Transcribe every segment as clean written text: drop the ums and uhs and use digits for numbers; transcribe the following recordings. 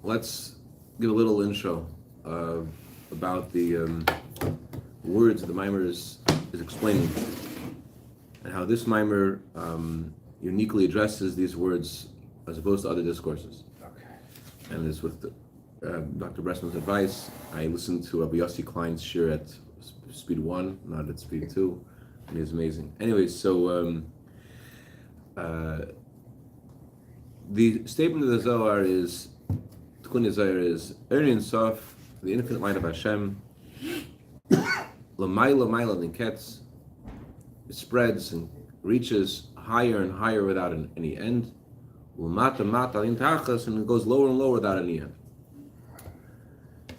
let's give a little intro about the words that the Mimer is explaining, and how this Mimer uniquely addresses these words as opposed to other discourses. Okay. And this with Dr. Bressman's advice. I listened to Rabbi Yossi Klein's shir at speed 1, not at speed 2, and it's amazing. Anyways, so the statement of the Zohar is, Tikkun Zohar is, Ein Sof, the infinite light of Hashem, L'mayla mayla ninketz, it spreads and reaches higher and higher without any end, L'mata mata lin tachas, and it goes lower and lower without any end.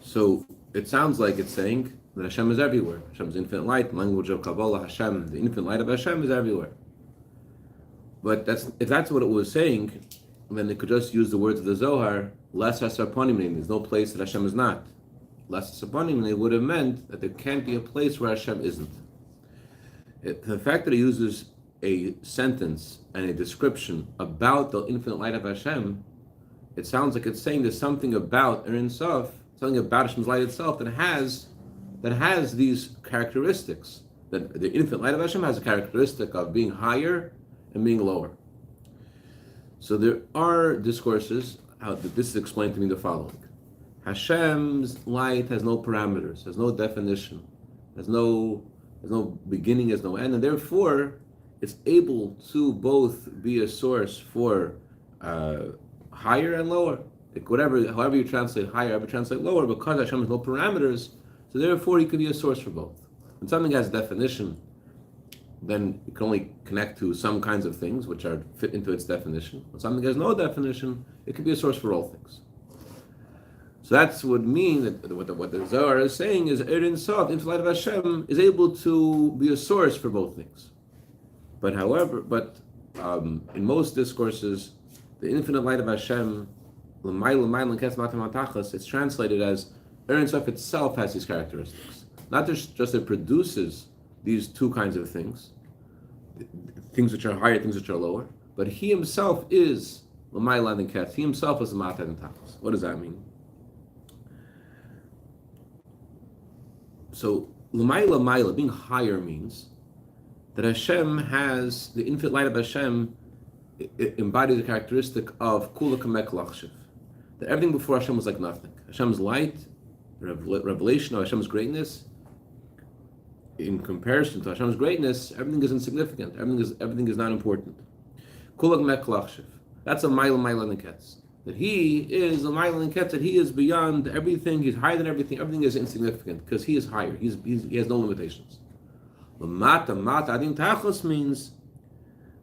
So it sounds like it's saying that Hashem is everywhere. Hashem is infinite light, language of Kabbalah, Hashem, the infinite light of Hashem is everywhere. But if that's what it was saying, then it could just use the words of the Zohar, less hasaponim, there's no place that Hashem is not. Less hasaponim, it would have meant that there can't be a place where Hashem isn't. The fact that it uses a sentence and a description about the infinite light of Hashem, it sounds like it's saying there's something about Ein Sof, something about Hashem's light itself that has these characteristics. That the infinite light of Hashem has a characteristic of being higher and being lower. So there are discourses how this is explained to me the following: Hashem's light has no parameters, has no definition, has no beginning, has no end, and therefore it's able to both be a source for higher and lower. Like however you translate higher, however you translate lower, because Hashem has no parameters, so therefore he could be a source for both. When something has definition, then it can only connect to some kinds of things which are fit into its definition. When something has no definition, it can be a source for all things. So that's would mean that what the Zohar is saying is Ein Sof, the infinite light of Hashem, is able to be a source for both things. But in most discourses, the infinite light of Hashem, it's translated as Ein Sof itself has these characteristics. Not just it produces these two kinds of things which are higher, things which are lower, but he himself is l'mayla ninketz. He himself is the mata and tachlis. What does that mean? So l'mayla mayla, being higher, means that Hashem has, the infinite light of Hashem embodies the characteristic of kula kamek lachshiv, that everything before Hashem was like nothing. Hashem's light, revelation of Hashem's greatness, in comparison to Hashem's greatness, everything is insignificant. Everything is not important. Kula kamek lachshiv. That's a mayla ninketz. That he is a mayla ninketz. That he is beyond everything. He's higher than everything. Everything is insignificant because he is higher. He has no limitations. Mata adin tachlis means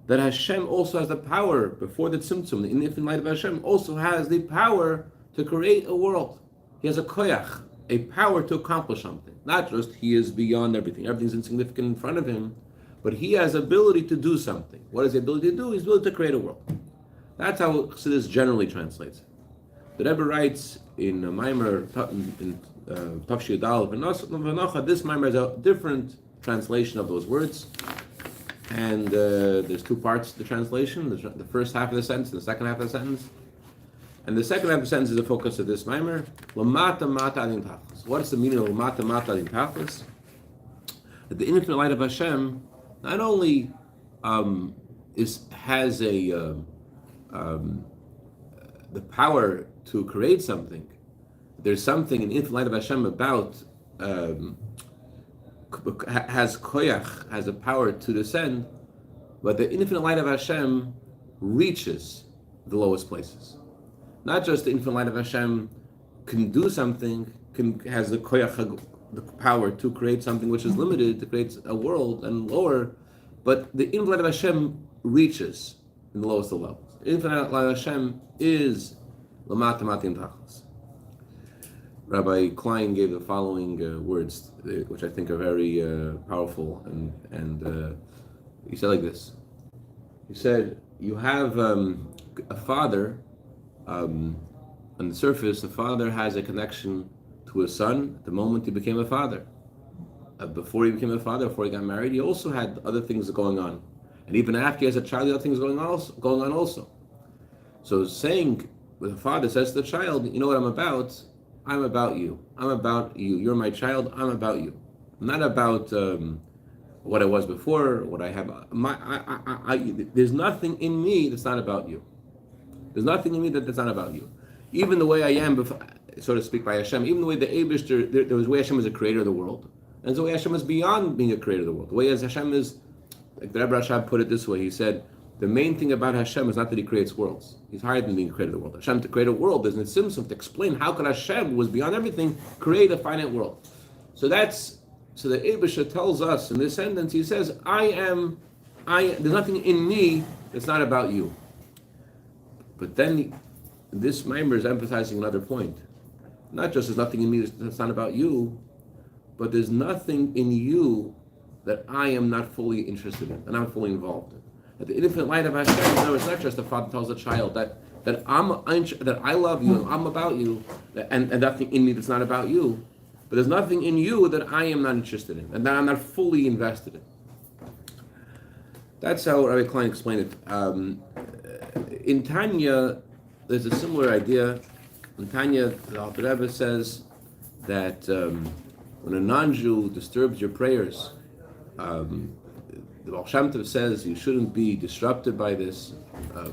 that Hashem also has the power, before the tzimtzum, the infinite light of Hashem also has the power to create a world. He has a koyach, a power to accomplish something. Not just he is beyond everything, everything's insignificant in front of him, but he has ability to do something. What is the ability to do? He's ability to create a world. That's how Chassidus generally translates it. The Rebbe writes in Maimer, in Tafshi Yudal V'Nocha, this Maimer has a different translation of those words. And there's two parts to the translation, the first half of the sentence and the second half of the sentence. And the second half of the sentence is the focus of this Maimer. L'mata mata adin tachlis. What is the meaning of l'mata mata adin tachlis? That the infinite light of Hashem not only has the power to create something. There's something in the infinite light of Hashem about has koyach, has the power to descend, but the infinite light of Hashem reaches the lowest places. Not just the infinite light of Hashem can do something, has the koyach, the power to create something which is limited, to create a world and lower, but the infinite light of Hashem reaches in the lowest of levels. The infinite light of Hashem is l'mata matim tachlis. Rabbi Klein gave the following words, which I think are very powerful, and he said like this. He said, you have a father, on the surface, the father has a connection to his son at the moment he became a father. Before he became a father, before he got married, he also had other things going on. And even after he has a child, the other things going on also. So saying But the father says to the child, you know what I'm about? I'm about you. I'm about you. You're my child. I'm about you. I'm not about what I was before, what I have. There's nothing in me that's not about you. There's nothing in me that's not about you. Even the way I am, before, so to speak, by Hashem, even the way the Eibishter, there was the way Hashem is a creator of the world. And the way Hashem is beyond being a creator of the world. The way as Hashem is, like the Rebbe Rashab put it this way, he said, the main thing about Hashem is not that he creates worlds. He's higher than being a creator of the world. Hashem to create a world, there's an Simsum to explain how could Hashem, who was beyond everything, create a finite world. So the Eibishter tells us in this sentence, he says, there's nothing in me that's not about you. But then this Maimer is emphasizing another point. Not just there's nothing in me that's not about you, but there's nothing in you that I am not fully interested in, and I'm fully involved in. That the infinite light of Hashem, no, it's not just the father tells the child that I love you and I'm about you, and nothing in me that's not about you, but there's nothing in you that I am not interested in, and that I'm not fully invested in. That's how Rabbi Klein explained it. In Tanya, there's a similar idea. In Tanya, the Alter Rebbe says that when a non-Jew disturbs your prayers, the Baal Shem Tov says you shouldn't be disrupted by this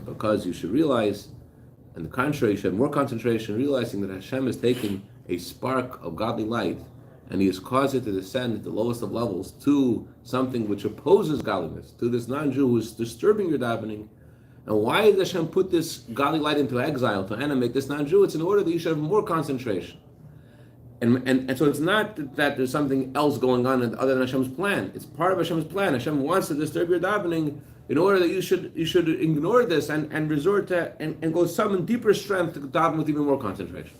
because you should realize, on the contrary, you should have more concentration, realizing that Hashem is taking a spark of godly light and He has caused it to descend at the lowest of levels to something which opposes godliness, to this non-Jew who is disturbing your davening. And why did Hashem put this godly light into exile to animate this non-Jew? It's in order that you should have more concentration. And so it's not that there's something else going on other than Hashem's plan. It's part of Hashem's plan. Hashem wants to disturb your davening in order that you should ignore this and resort to and go summon deeper strength to daven with even more concentration.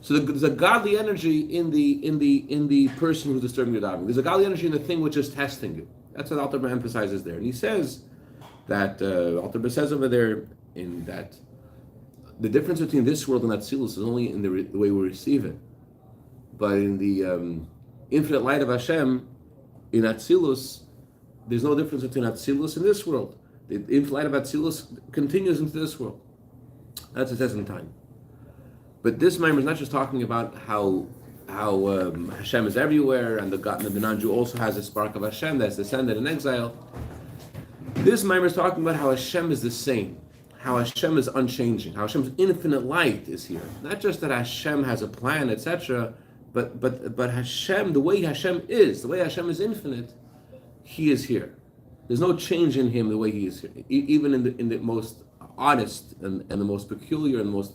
So there's a godly energy in the person who's disturbing your davening. There's a godly energy in the thing which is testing you. That's what Alter Rebbe emphasizes there. And he says that Alter Rebbe says over there in that the difference between this world and Atzilus is only in the way we receive it. But in the infinite light of Hashem, in Atzilus, there's no difference between Atzilus and this world. The infinite light of Atzilus continues into this world. That's what it says in time. But this Maimer is not just talking about how Hashem is everywhere, and the non-Jew also has a spark of Hashem that's descended in exile. This Maimer is talking about how Hashem is the same, how Hashem is unchanging, how Hashem's infinite light is here. Not just that Hashem has a plan, etc., but Hashem, the way Hashem is infinite, He is here. There's no change in Him the way He is here. Even in the most honest and the most peculiar and the most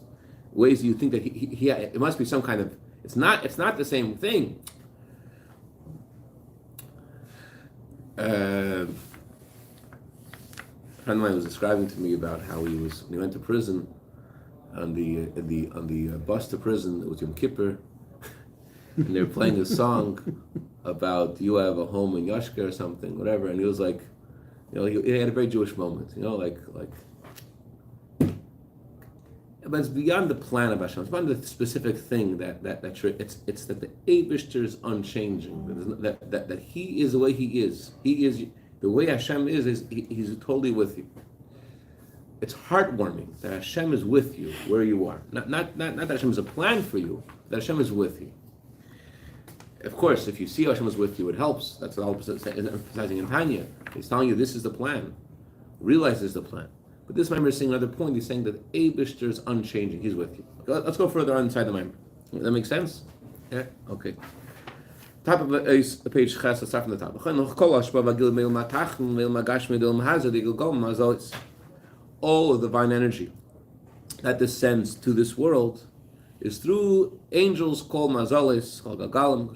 ways you think that he it must be some kind of, it's not the same thing. A friend of mine was describing to me about how when he went to prison, on the bus to prison, it was Yom Kippur, and they were playing a song about you have a home in Yashka or something, whatever, and he was like, he had a very Jewish moment, like. But it's beyond the plan of Hashem. It's beyond the specific thing it's that the Eibishter is unchanging. That He is the way He is. He is the way Hashem is. He's totally with you. It's heartwarming that Hashem is with you where you are. Not that Hashem is a plan for you. That Hashem is with you. Of course, if you see Hashem is with you, it helps. That's what Allah is emphasizing in Tanya. He's telling you this is the plan. Realize this is the plan. But this Maimer is saying another point. He's saying that Eibishter is unchanging. He's with you. Let's go further on inside the Maimer. Does that make sense? Yeah? Okay. Top of the page, let's start from the top. All of the divine energy that descends to this world is through angels called Mazalis, called Gagalim,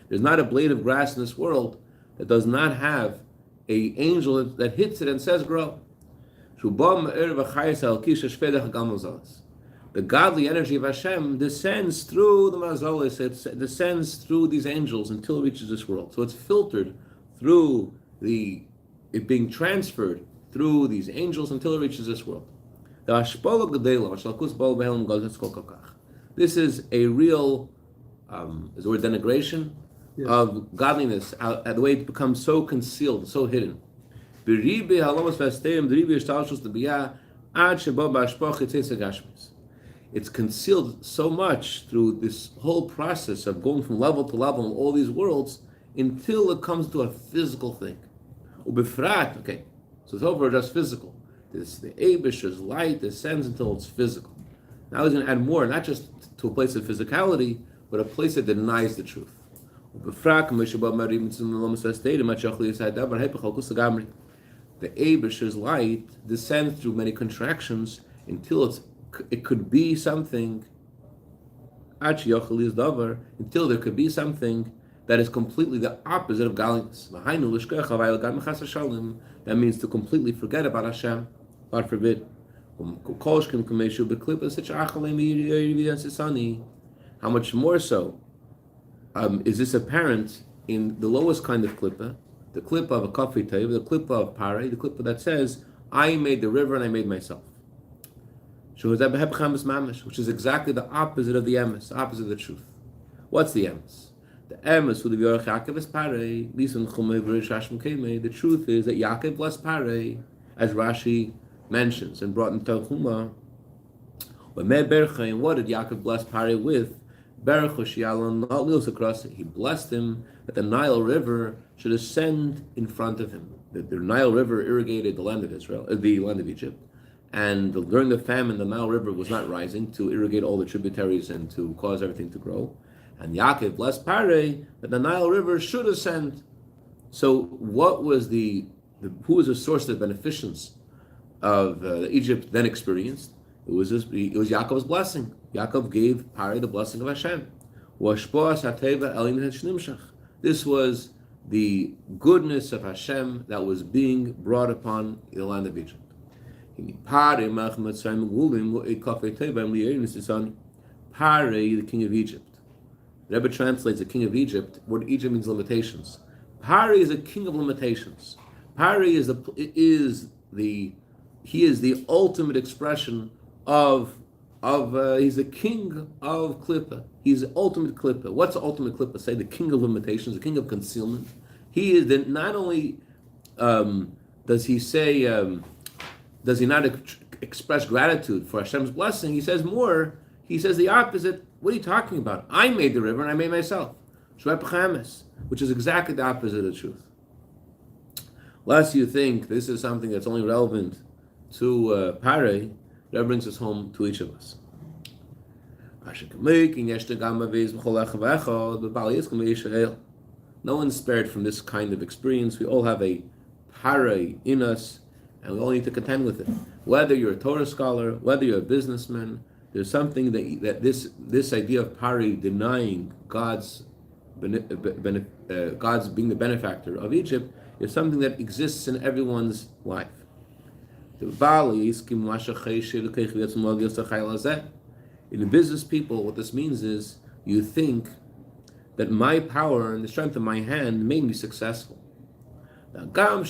There's not a blade of grass in this world that does not have an angel that hits it and says, grow. The godly energy of Hashem descends through the Mazalis, it descends through these angels until it reaches this world. So it's filtered through it being transferred through these angels until it reaches this world. This is a real, is the word denigration? of godliness, the way it becomes so concealed, so hidden. It's concealed so much through this whole process of going from level to level in all these worlds until it comes to a physical thing. Okay, so it's over just physical. The Eibishter's light descends until it's physical. Now he's going to add more, not just to a place of physicality, but a place that denies the truth. The Eibishter's light descends through many contractions until it could be something, until there could be something that is completely the opposite of godliness. That means to completely forget about Hashem, God forbid. How much more so is this apparent in the lowest kind of klippa, the klippa of a kafri teiv, the klippa of pare, the klippa that says, I made the river and I made myself. Which is exactly the opposite of the emes, the opposite of the truth. What's the emes? The emes who the Yorach Yaakov is pare, the truth is that Yaakov blessed pare, as Rashi mentions and brought in Tanchuma. And what did Yaakov bless pare with? He blessed him that the Nile River should ascend in front of him. The Nile River irrigated the land of Israel, the land of Egypt. And during the famine, the Nile River was not rising to irrigate all the tributaries and to cause everything to grow. And Yaakov blessed pare that the Nile River should ascend. So, what was who was the source of the beneficence of Egypt then experienced? It was Yaakov's blessing. Yaakov gave pare the blessing of Hashem. This was the goodness of Hashem that was being brought upon the land of Egypt. Pare, the king of Egypt. The Rebbe translates the king of Egypt. Word Egypt means limitations. Pare is a king of limitations. Pare is the ultimate expression of he's the king of klippa. He's the ultimate klippa. What's the ultimate klippa? Say the king of limitations, the king of concealment. He is not only does he not express gratitude for Hashem's blessing, he says more. He says the opposite. What are you talking about? I made the river and I made myself. Which is exactly the opposite of the truth. Lest you think this is something that's only relevant to pare, that brings us home to each of us. No one's spared from this kind of experience. We all have a pare in us, and we all need to contend with it. Whether you're a Torah scholar, whether you're a businessman, there's something that this idea of pare, denying God's being the benefactor of Egypt, is something that exists in everyone's life. In the business people, what this means is you think that my power and the strength of my hand made me successful. Although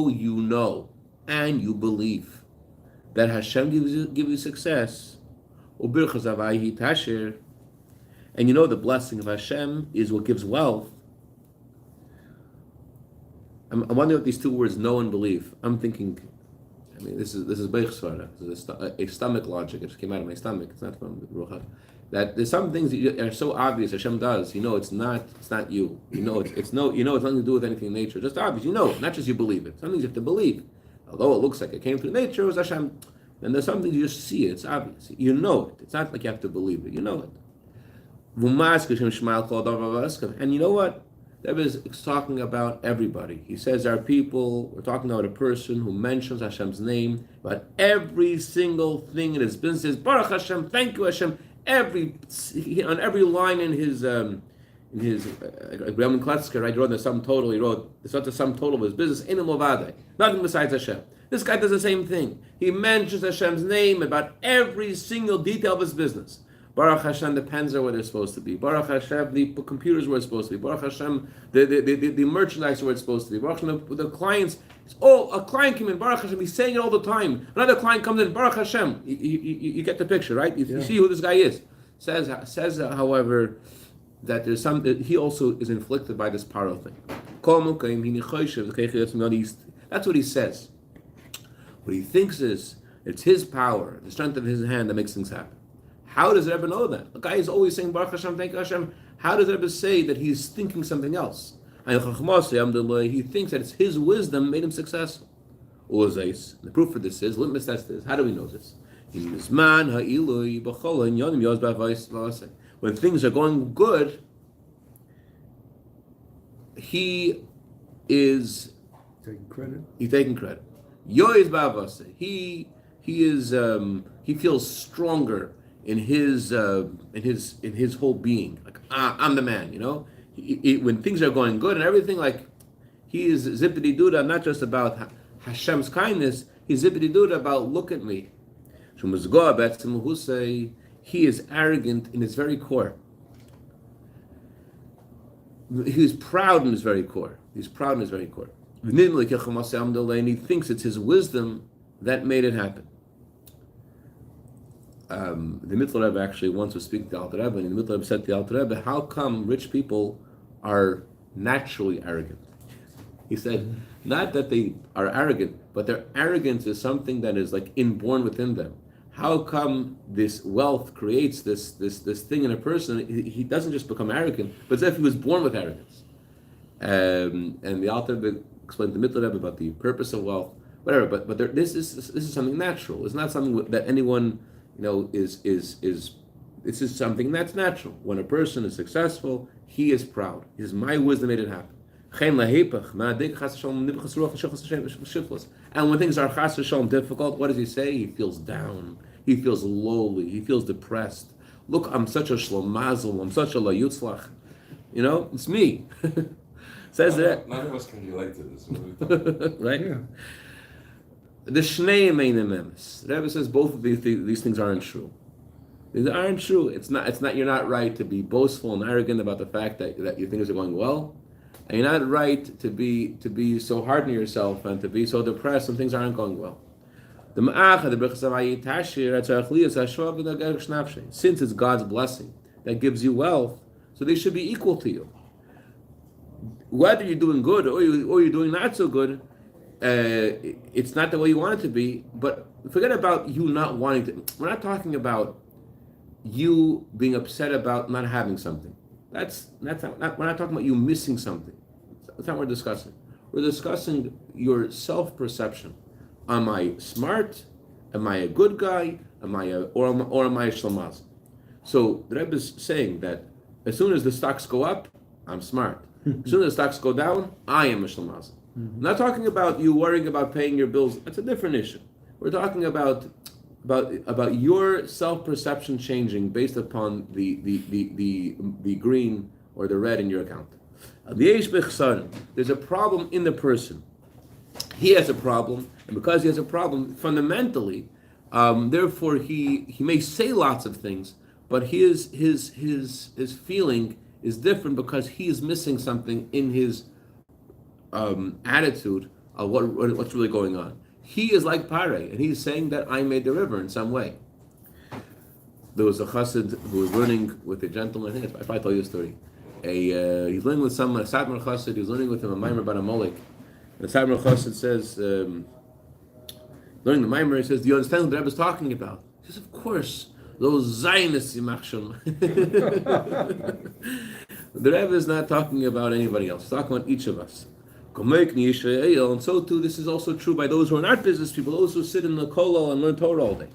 you know and you believe that Hashem gives you success, and you know the blessing of Hashem is what gives wealth. I'm wondering what these two words, know and believe. I'm thinking, this is Beichsvara. This is a stomach logic. It just came out of my stomach. It's not from Ruach. That there's some things that are so obvious Hashem does. You know, it's not you. You know, it's nothing to do with anything in nature. Just obvious. You know, not just you believe it. Some things you have to believe. Although it looks like it came through nature, it was Hashem. And there's some things you just see it. It's obvious. You know it. It's not like you have to believe it. You know it. And you know what? The Rebbe is talking about everybody. He says our people, we're talking about a person who mentions Hashem's name, but every single thing in his business is Baruch Hashem, thank you Hashem. On every line in his Graham Kletzker, right? He wrote the sum total. He wrote it's not the sum total of his business. Nothing besides Hashem. This guy does the same thing. He mentions Hashem's name about every single detail of his business. Baruch Hashem, the pens are where they're supposed to be. Baruch Hashem, the computers where it's supposed to be. Baruch Hashem, the merchandise where it's supposed to be. Baruch Hashem, the clients. A client came in, Baruch Hashem, he's saying it all the time. Another client comes in, Baruch Hashem. You get the picture, right? You see who this guy is. Says, however, that there's some that he also is inflicted by this paro thing. That's what he says. What he thinks is it's his power, the strength of his hand that makes things happen. How does it ever know that? The guy is always saying Baruch Hashem, thank you Hashem. How does it ever say that he's thinking something else? He thinks that it's his wisdom made him successful. The proof for this is, litmus test is, how do we know this? When things are going good, he is taking credit. He's taking credit. He feels stronger in his whole being. Like I'm the man, you know. When things are going good and everything, like he is zippity duda, not just about Hashem's kindness. He's zippity duda about look at me. He is arrogant in his very core. He's proud in his very core. And he thinks it's his wisdom that made it happen. The Mittler Rebbe actually once was speaking to the Alter Rebbe, and the Mittler Rebbe said to the Alter Rebbe, how come rich people are naturally arrogant? He said, not that they are arrogant, but their arrogance is something that is like inborn within them. How come this wealth creates this thing in a person? He doesn't just become arrogant, but as if he was born with arrogance. And the Alter Rebbe explained to Mittler Rebbe about the purpose of wealth, whatever. But this is something natural. It's not something that anyone is. This is something that's natural. When a person is successful, he is proud. He says, "My wisdom made it happen." And when things are chas v'shalom difficult, what does he say? He feels down. He feels lowly. He feels depressed. Look, I'm such a shlomazel. I'm such a layutzlach. It's me. Says that. None of us can relate to this. Right? Yeah. The Shnei Meinim Emes. The Rebbe says both of these things aren't true. These aren't true. It's not. You're not right to be boastful and arrogant about the fact that your things are going well. And you're not right to be so hard on yourself and to be so depressed when things aren't going well. Since it's God's blessing that gives you wealth, so they should be equal to you. Whether you're doing good or you're doing not so good, it's not the way you want it to be. But forget about you not wanting to. We're not talking about you being upset about not having something. That's not. We're not talking about you missing something. That's not what we're discussing. We're discussing your self-perception. Am I smart? Am I a good guy? Am I a shlamaz? So the Rebbe is saying that as soon as the stocks go up, I'm smart. As soon as the stocks go down, I am a shlamaz. I'm not talking about you worrying about paying your bills. That's a different issue. We're talking about your self-perception changing based upon the green or the red in your account. There's a problem in the person. He has a problem, and because he has a problem, fundamentally, therefore he may say lots of things, but his feeling is different because he is missing something in his attitude of what's really going on. He is like Parei, and he's saying that I made the river in some way. There was a chassid who was learning with a gentleman. I probably told you a story. He's learning with a Satmar chassid. He was learning with him a Maimer Ban Amalek. And the Satmar chassid says, learning the Maimer, he says, "Do you understand what the Rebbe is talking about?" He says, "Of course. Those Zionists, Yimachshem." The Rebbe is not talking about anybody else. He's talking about each of us. And so too, this is also true by those who are not business people, those who sit in the kollel and learn Torah all day.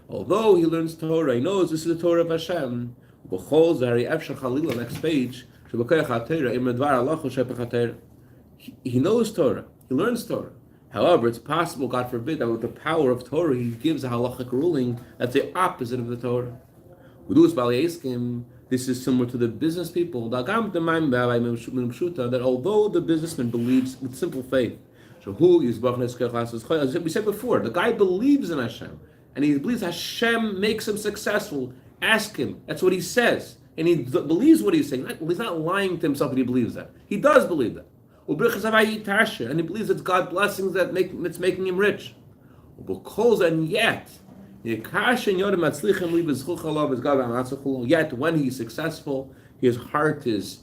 Although he learns Torah, he knows this is the Torah of Hashem. Next page. He knows Torah. He learns Torah. However, it's possible, God forbid, that with the power of Torah, he gives a halachic ruling that's the opposite of the Torah. This is similar to the business people. That although the businessman believes with simple faith, we said before, the guy believes in Hashem, and he believes Hashem makes him successful. Ask him. That's what he says. And he believes what he's saying. He's not lying to himself that he believes that. He does believe that. And he believes it's God's blessings that's making him rich. And yet, Yet when he's successful, his heart is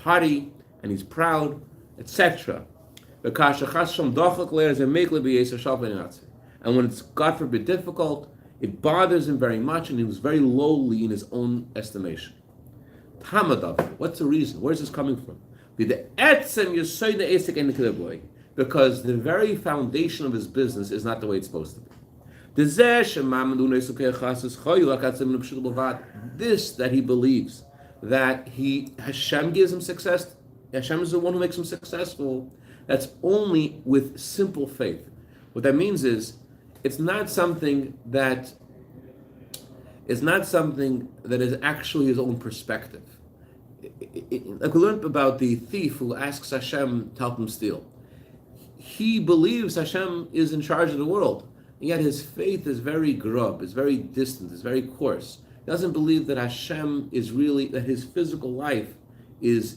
haughty and he's proud, etc. And when it's, God forbid, difficult, it bothers him very much, and he was very lowly in his own estimation. What's the reason? Where's this coming from? Because the very foundation of his business is not the way it's supposed to be. This that he believes that Hashem gives him success, Hashem is the one who makes him successful. That's only with simple faith. What that means is, it's not something that is actually his own perspective. Like we learned about the thief who asks Hashem to help him steal. He believes Hashem is in charge of the world, and yet his faith is very grub, is very distant, is very coarse. He doesn't believe that Hashem is really, that his physical life is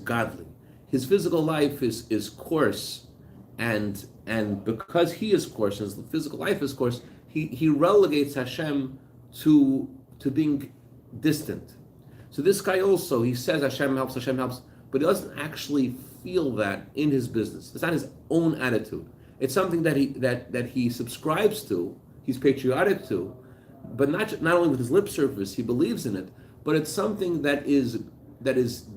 godly. His physical life is coarse, and because he is coarse, his physical life is coarse, he relegates Hashem to being distant. So this guy also, he says Hashem helps, but he doesn't actually feel that in his business. It's not his own attitude. It's something that he subscribes to, he's patriotic to, but not only with his lip service, he believes in it, but it's something that is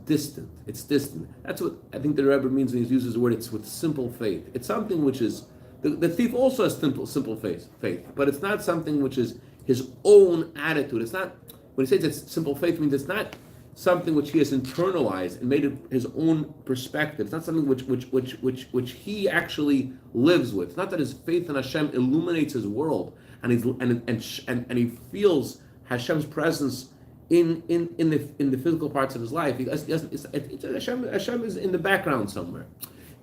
distant. It's distant. That's what I think the Rebbe means when he uses the word, it's with simple faith. It's something which is, the thief also has simple faith, but it's not something which is his own attitude. It's not, when he says it's simple faith, it means it's not something which he has internalized and made it his own perspective. It's not something which he actually lives with. It's not that his faith in Hashem illuminates his world and he feels Hashem's presence in the physical parts of his life. Hashem is in the background somewhere.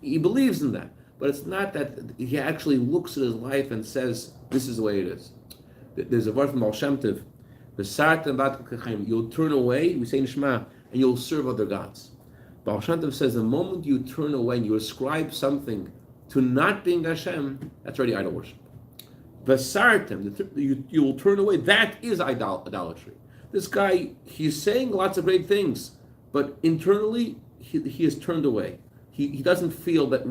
He believes in that, but it's not that he actually looks at his life and says, "This is the way it is." There's a word from Baal Shem Tov, you'll turn away, we say in Shema, and you'll serve other gods. Baal Shem Tov says the moment you turn away and you ascribe something to not being Hashem, that's already idol worship. You will turn away, that is idolatry. This guy, he's saying lots of great things, but internally he has turned away. He doesn't feel that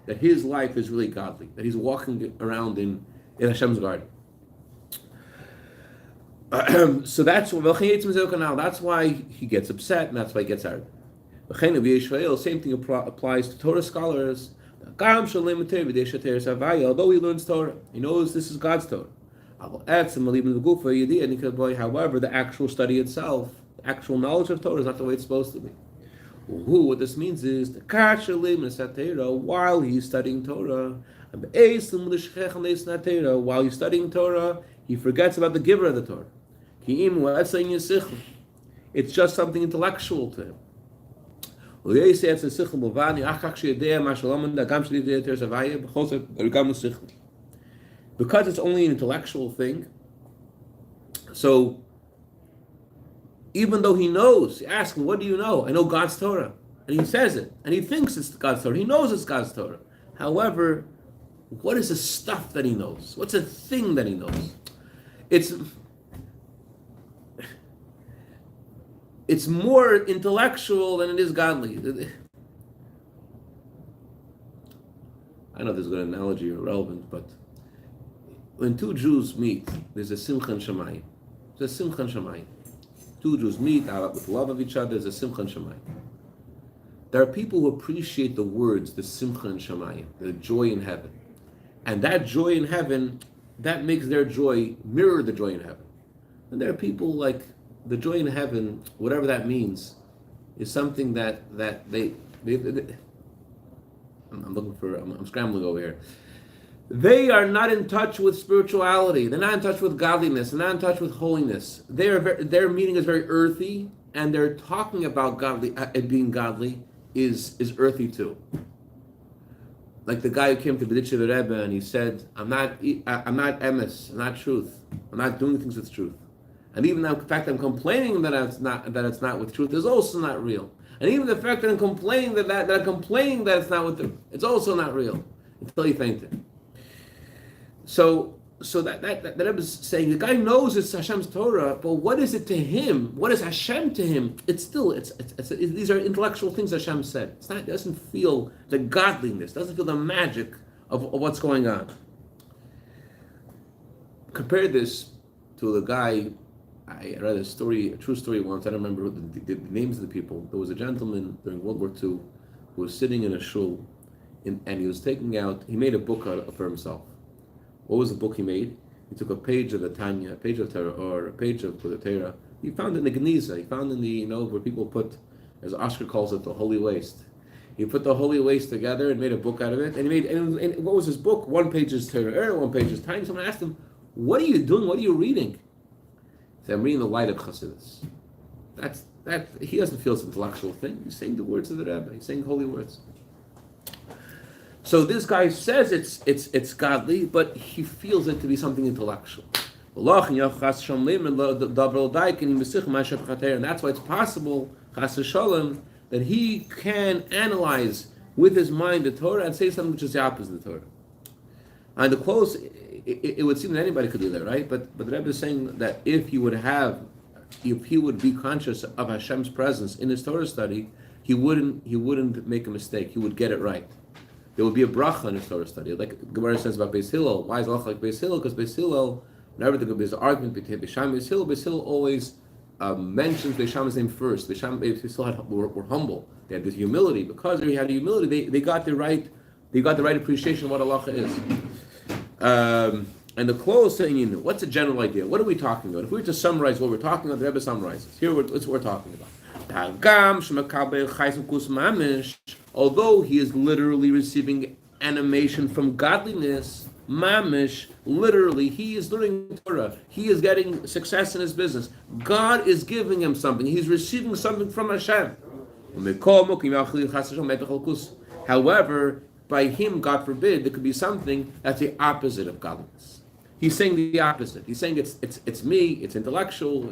that his life is really godly, that he's walking around in Hashem's garden. So that's why he gets upset, and that's why he gets angry. Same thing applies to Torah scholars. Although he learns Torah, he knows this is God's Torah. However, the actual study itself, the actual knowledge of Torah is not the way it's supposed to be. What this means is while he's studying Torah, while he's studying Torah, he forgets about the giver of the Torah. It's just something intellectual to him. Because it's only an intellectual thing, so even though he knows, you ask him, what do you know? I know God's Torah. And he says it, and he thinks it's God's Torah. He knows it's God's Torah. However, what is the stuff that he knows? What's the thing that he knows? It's more intellectual than it is godly. I know this is a good analogy or relevant, but when two Jews meet, there's a simcha shamayim. There's a simcha shamayim. Two Jews meet with love of each other. There's a simcha shamayim. There are people who appreciate the words, the simcha and shamayim, the joy in heaven, and that joy in heaven, that makes their joy mirror the joy in heaven. And there are people like the joy in heaven, whatever that means, is something that they I'm scrambling over here. They are not in touch with spirituality. They're not in touch with godliness. They're not in touch with holiness. Their meaning is very earthy, and they're talking about being godly is earthy too. Like the guy who came to B'ditchev Rebbe and he said, I'm not emes, I'm not truth. I'm not doing things with truth. And even the fact that I'm complaining that it's not with truth is also not real. And even the fact that I'm complaining that it's not with truth, it's also not real until he fainted. So so that Rebbe is saying the guy knows it's Hashem's Torah, but what is it to him? What is Hashem to him? It's still these are intellectual things Hashem said. It's not. It doesn't feel the godliness. Doesn't feel the magic of what's going on. Compare this to the guy. I read a true story once. I don't remember the names of the people. There was a gentleman during World War II who was sitting in a shul, and he was he made a book for himself. What was the book he made? He took a page of the Tanya, a page of Torah, or a page of the Torah. He found in the Geniza. He found in the, where people put, as Oscar calls it, the holy waste. He put the holy waste together and made a book out of it. And and what was his book? One page is Torah, one page is Tanya. Someone asked him, "What are you doing? What are you reading?" He said, "I'm reading the light of Chassidus." He doesn't feel it's an intellectual thing. He's saying the words of the Rebbe. He's saying holy words. So this guy says it's godly, but he feels it to be something intellectual. And that's why it's possible, chas v'sholem, that he can analyze with his mind the Torah and say something which is the opposite of the Torah. And the close, it would seem that anybody could do that, right? But the Rebbe is saying that if he would be conscious of Hashem's presence in his Torah study, he wouldn't make a mistake. He would get it right. There will be a bracha in his Torah study. Like Gemara says about Beis Hillel. Why is Allah like Beis Hillel? Because Beis Hillel, whenever there's an argument between Beis Shammai and Beis Hillel always mentions Beis Shammai's name first. Beis Hillel were humble. They had this humility. Because they had humility, they got the right appreciation of what Allah is. And the close saying, what's a general idea? What are we talking about? If we were to summarize what we're talking about, the Rebbe summarizes. It's what we're talking about. Although he is literally receiving animation from godliness, mamish, literally, he is learning Torah. He is getting success in his business. God is giving him something. He's receiving something from Hashem. However, by him, God forbid, there could be something that's the opposite of godliness. He's saying the opposite. He's saying it's me, it's intellectual.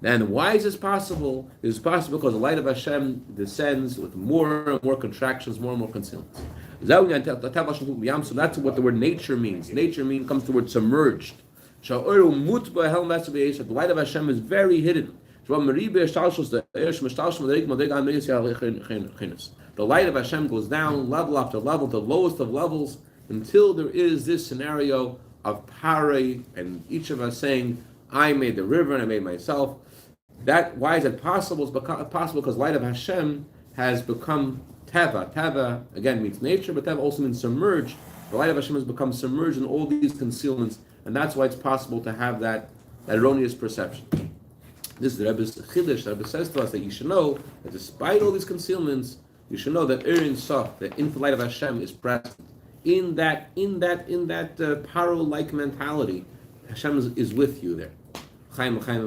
Then why is this possible? It's possible because the light of Hashem descends with more and more contractions, more and more concealments. So that's what the word nature means. Nature comes the word submerged. The light of Hashem is very hidden. The light of Hashem goes down level after level, the lowest of levels, until there is this scenario of pare, and each of us saying, I made the river and I made myself. Why is it possible? It's possible because light of Hashem has become teva. Teva, again, means nature, but teva also means submerged. The light of Hashem has become submerged in all these concealments, and that's why it's possible to have that erroneous perception. This is the Rebbe's chiddush. The Rebbe says to us that you should know that despite all these concealments, you should know that Ein Sof, the infinite light of Hashem, is present in that paro-like mentality. Hashem is with you there. Chaim, Chaim,